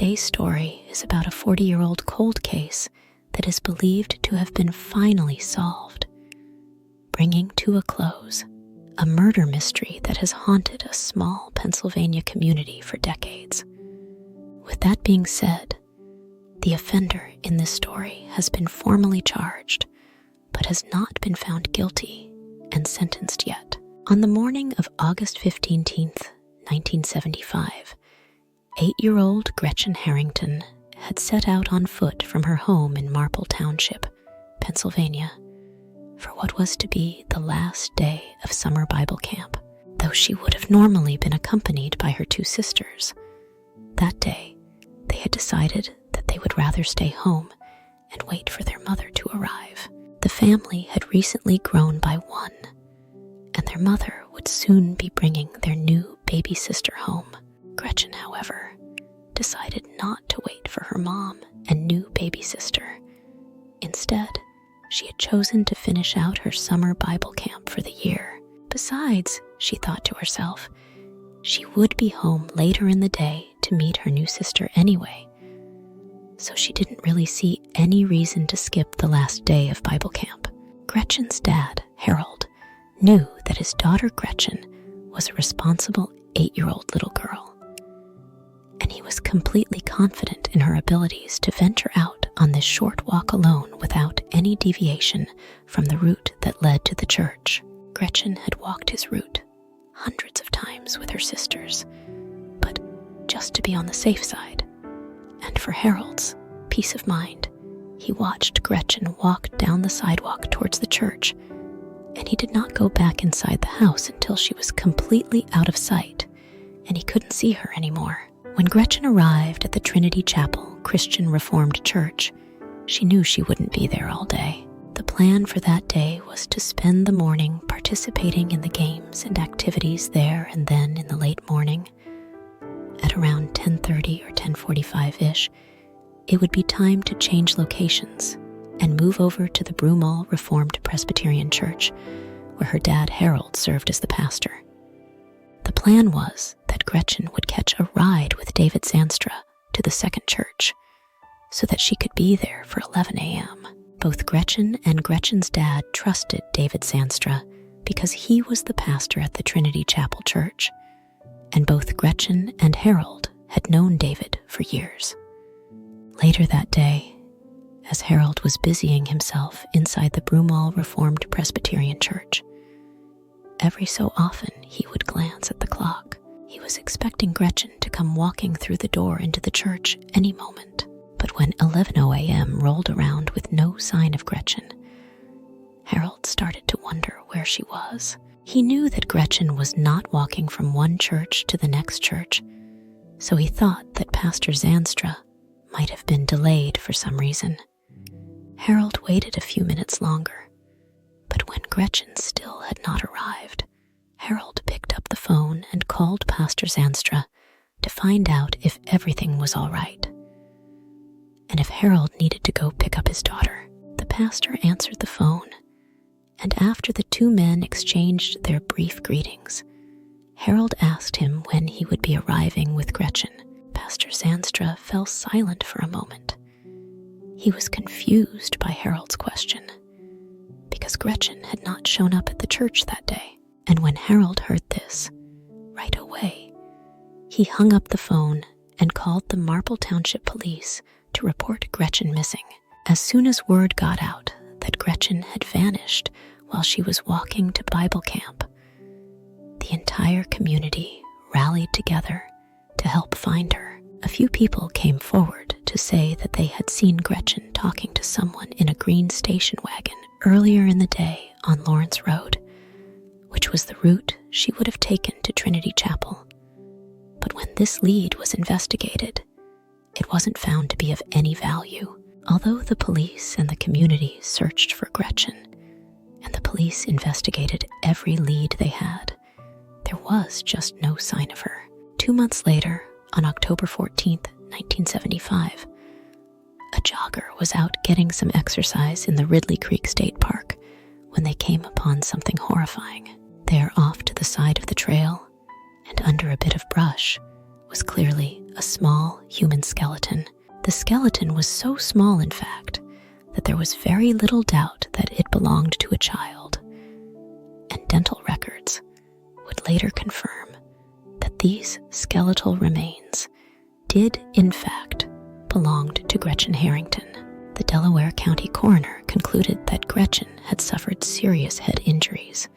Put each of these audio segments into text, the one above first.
Today's story is about a 40-year-old cold case that is believed to have been finally solved, bringing to a close a murder mystery that has haunted a small Pennsylvania community for decades. With that being said, the offender in this story has been formally charged, but has not been found guilty and sentenced yet. On the morning of August 15th, 1975, 8-year-old Gretchen Harrington had set out on foot from her home in Marple Township, Pennsylvania, for what was to be the last day of summer Bible camp. Though she would have normally been accompanied by her 2 sisters, that day they had decided that they would rather stay home and wait for their mother to arrive. The family had recently grown by 1, and their mother would soon be bringing their new baby sister home. Gretchen, however, decided not to wait for her mom and new baby sister. Instead, she had chosen to finish out her summer Bible camp for the year. Besides, she thought to herself, she would be home later in the day to meet her new sister anyway, so she didn't really see any reason to skip the last day of Bible camp. Gretchen's dad, Harold, knew that his daughter Gretchen was a responsible 8-year-old little girl, and he was completely confident in her abilities to venture out on this short walk alone without any deviation from the route that led to the church. Gretchen had walked his route hundreds of times with her sisters, but just to be on the safe side. And for Harold's peace of mind, he watched Gretchen walk down the sidewalk towards the church, and he did not go back inside the house until she was completely out of sight, and he couldn't see her anymore. When Gretchen arrived at the Trinity Chapel Christian Reformed Church, she knew she wouldn't be there all day. The plan for that day was to spend the morning participating in the games and activities there, and then in the late morning, at around 10:30 or 10:45-ish, it would be time to change locations and move over to the Broomall Reformed Presbyterian Church, where her dad Harold served as the pastor. The plan was that Gretchen would catch a ride with David Zanstra to the second church, so that she could be there for 11 a.m. Both Gretchen and Gretchen's dad trusted David Zanstra because he was the pastor at the Trinity Chapel Church, and both Gretchen and Harold had known David for years. Later that day, as Harold was busying himself inside the Broomall Reformed Presbyterian Church, every so often he would glance at the clock. He was expecting Gretchen to come walking through the door into the church any moment. But when 11:00 a.m. rolled around with no sign of Gretchen, Harold started to wonder where she was. He knew that Gretchen was not walking from one church to the next church, so he thought that Pastor Zanstra might have been delayed for some reason. Harold waited a few minutes longer, but when Gretchen still had not arrived, Harold picked up the phone and called Pastor Zanstra to find out if everything was all right, and if Harold needed to go pick up his daughter. The pastor answered the phone, and after the 2 men exchanged their brief greetings, Harold asked him when he would be arriving with Gretchen. Pastor Zanstra fell silent for a moment. He was confused by Harold's question, because Gretchen had not shown up at the church that day. And when Harold heard this, right away, he hung up the phone and called the Marple Township Police to report Gretchen missing. As soon as word got out that Gretchen had vanished while she was walking to Bible camp, the entire community rallied together to help find her. A few people came forward to say that they had seen Gretchen talking to someone in a green station wagon earlier in the day on Lawrence Road, which was the route she would have taken to Trinity Chapel. But when this lead was investigated, it wasn't found to be of any value. Although the police and the community searched for Gretchen, and the police investigated every lead they had, there was just no sign of her. 2 months later, on October 14th, 1975, a jogger was out getting some exercise in the Ridley Creek State Park when they came upon something horrifying. There, off to the side of the trail, and under a bit of brush, was clearly a small human skeleton. The skeleton was so small, in fact, that there was very little doubt that it belonged to a child, and dental records would later confirm that these skeletal remains did, in fact, belong to Gretchen Harrington. The Delaware County coroner concluded that Gretchen had suffered serious head injuries,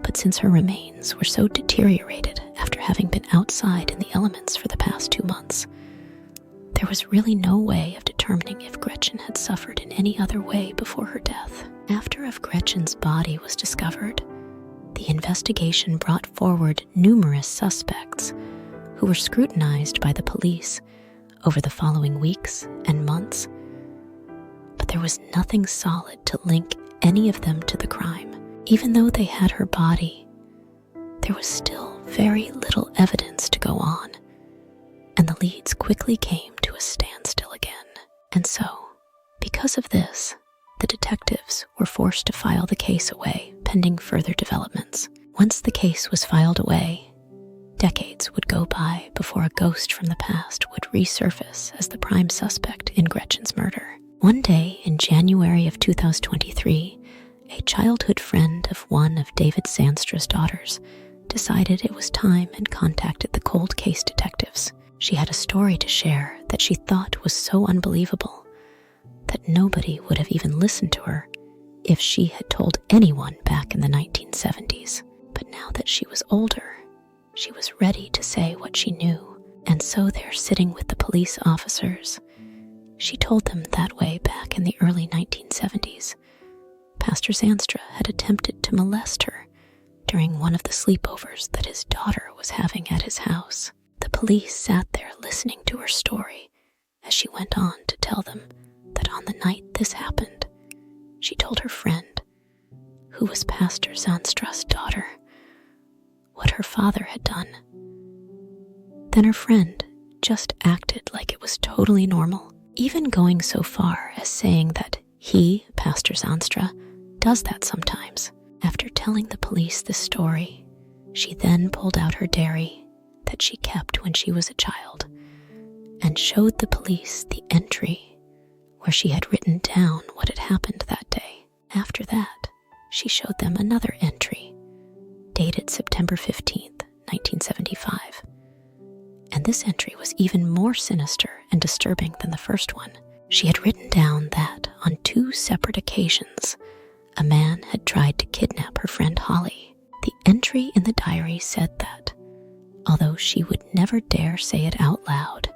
but since her remains were so deteriorated after having been outside in the elements for the past 2 months, there was really no way of determining if Gretchen had suffered in any other way before her death. After Gretchen's body was discovered, the investigation brought forward numerous suspects who were scrutinized by the police over the following weeks and months, but there was nothing solid to link any of them to the crime. Even though they had her body, there was still very little evidence to go on, and the leads quickly came to a standstill again. And so, because of this, the detectives were forced to file the case away pending further developments. Once the case was filed away, decades would go by before a ghost from the past would resurface as the prime suspect in Gretchen's murder. One day in January of 2023, a childhood friend of one of David Zandstra's daughters decided it was time and contacted the cold case detectives. She had a story to share that she thought was so unbelievable that nobody would have even listened to her if she had told anyone back in the 1970s. But now that she was older, she was ready to say what she knew. And so there, sitting with the police officers, she told them that way back in the early 1970s, Pastor Zandstra had attempted to molest her during one of the sleepovers that his daughter was having at his house. The police sat there listening to her story as she went on to tell them that on the night this happened, she told her friend, who was Pastor Zandstra's daughter, what her father had done. Then her friend just acted like it was totally normal, even going so far as saying that he, Pastor Zandstra, does that sometimes. After telling the police this story, she then pulled out her diary that she kept when she was a child and showed the police the entry where she had written down what had happened that day. After that, she showed them another entry dated September 15th, 1975. And this entry was even more sinister and disturbing than the first one. She had written down that on 2 separate occasions, a man had tried to kidnap her friend Holly. The entry in the diary said that, although she would never dare say it out loud,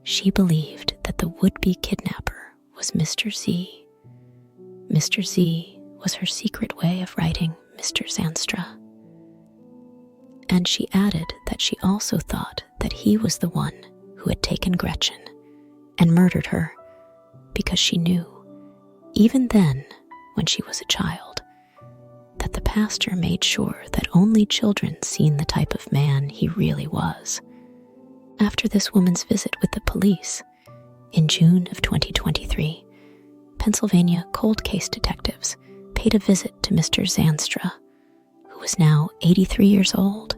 she believed that the would-be kidnapper was Mr. Z. Mr. Z was her secret way of writing Mr. Zandstra. And she added that she also thought that he was the one who had taken Gretchen and murdered her because she knew, even then, when she was a child, that the pastor made sure that only children seen the type of man he really was. After this woman's visit with the police, in June of 2023, Pennsylvania cold case detectives paid a visit to Mr. Zandstra, who was now 83 years old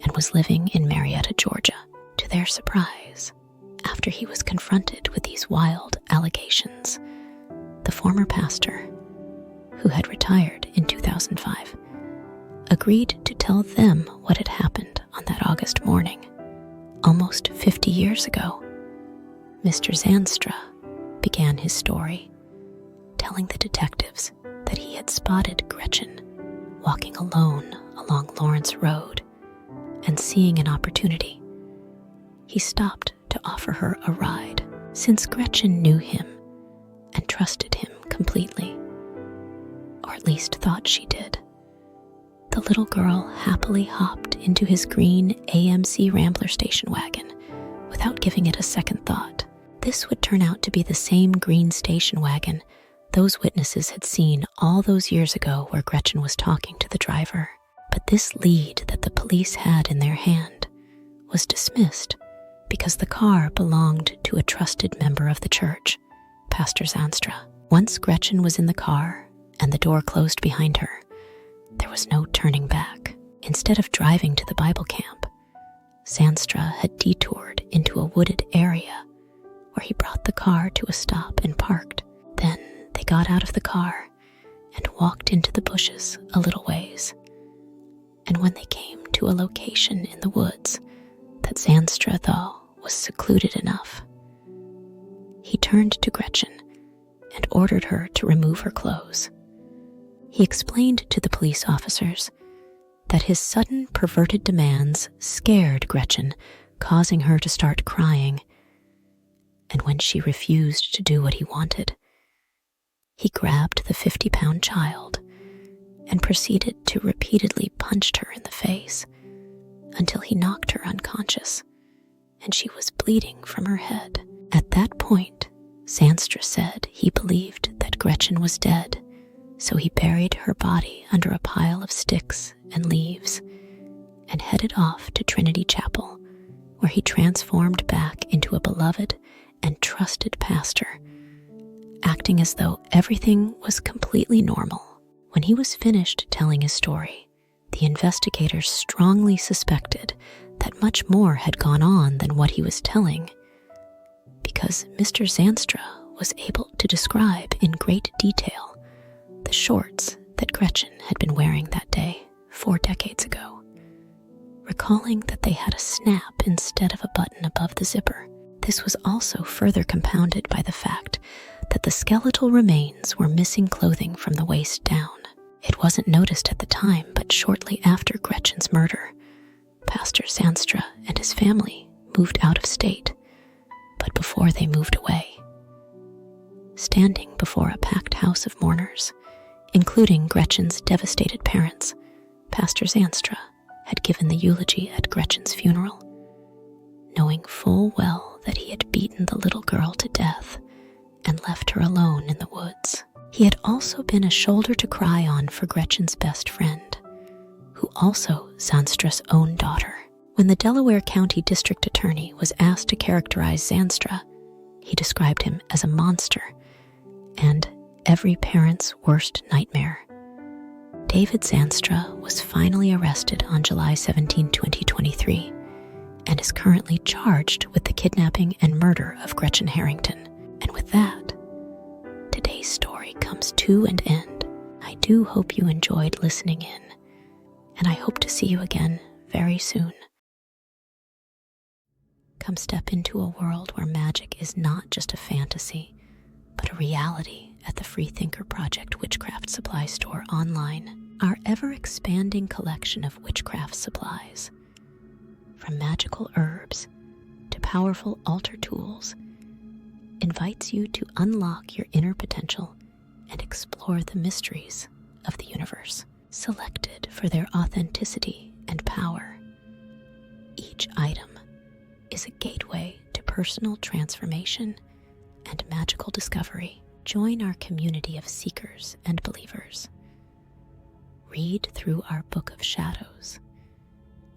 and was living in Marietta, Georgia. To their surprise, after he was confronted with these wild allegations, the former pastor, who had retired in 2005, agreed to tell them what had happened on that August morning, almost 50 years ago. Mr. Zandstra began his story, telling the detectives that he had spotted Gretchen walking alone along Lawrence Road, and seeing an opportunity, he stopped to offer her a ride. Since Gretchen knew him and trusted him completely, or at least thought she did, the little girl happily hopped into his green AMC Rambler station wagon without giving it a second thought. This would turn out to be the same green station wagon those witnesses had seen all those years ago where Gretchen was talking to the driver. But this lead that the police had in their hand was dismissed because the car belonged to a trusted member of the church, Pastor Zandstra. Once Gretchen was in the car and the door closed behind her, there was no turning back. Instead of driving to the Bible camp, Zandstra had detoured into a wooded area where he brought the car to a stop and parked. Then they got out of the car and walked into the bushes a little ways. And when they came to a location in the woods that Zandstra thought was secluded enough, he turned to Gretchen and ordered her to remove her clothes. He explained to the police officers that his sudden perverted demands scared Gretchen, causing her to start crying. And when she refused to do what he wanted, he grabbed the 50-pound child and proceeded to repeatedly punch her in the face until he knocked her unconscious and she was bleeding from her head. At that point, Zandstra said he believed that Gretchen was dead, so he buried her body under a pile of sticks and leaves and headed off to Trinity Chapel, where he transformed back into a beloved and trusted pastor, acting as though everything was completely normal. When he was finished telling his story, the investigators strongly suspected that much more had gone on than what he was telling, because Mr. Zandstra was able to describe in great detail the shorts that Gretchen had been wearing that day 4 decades ago, recalling that they had a snap instead of a button above the zipper. This was also further compounded by the fact that the skeletal remains were missing clothing from the waist down. It wasn't noticed at the time, but shortly after Gretchen's murder, Pastor Zandstra and his family moved out of state. But before they moved away, standing before a packed house of mourners, including Gretchen's devastated parents, Pastor Zandstra had given the eulogy at Gretchen's funeral, knowing full well that he had beaten the little girl to death and left her alone in the woods. He had also been a shoulder to cry on for Gretchen's best friend, who also Zandstra's own daughter. When the Delaware County District Attorney was asked to characterize Zandstra, he described him as a monster and every parent's worst nightmare. David Zandstra was finally arrested on July 17, 2023, and is currently charged with the kidnapping and murder of Gretchen Harrington. And with that, today's story comes to an end. I do hope you enjoyed listening in, and I hope to see you again very soon. Come step into a world where magic is not just a fantasy, but a reality at the Freethinker Project Witchcraft Supply Store online. Our ever-expanding collection of witchcraft supplies, from magical herbs to powerful altar tools, invites you to unlock your inner potential and explore the mysteries of the universe, selected for their authenticity and power. Each item is a gateway to personal transformation and magical discovery. Join our community of seekers and believers. Read through our Book of Shadows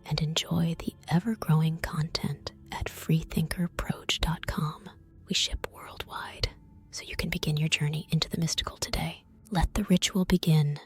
and enjoy the ever-growing content at freethinkerproj.com. We ship worldwide, so you can begin your journey into the mystical today. Let the ritual begin.